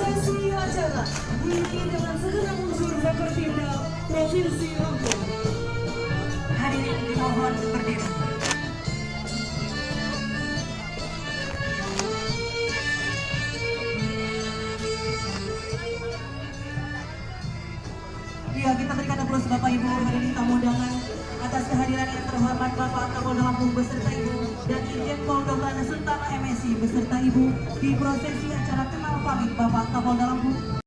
prosesi acara diikuti dengan segenap unsur Bapertinda Provinsi Lampung. Hadirin dimohon berdiri. Ya, kita berikan aplaus Bapak Ibu hadirin tamu undangan atas kehadiran yang terhormat Bapak Kapolda Lampung beserta Ibu dan Irjen Pol Dr. Suntana MSI beserta Ibu di prosesi acara kenal pamit Bapak Kapolda Lampung.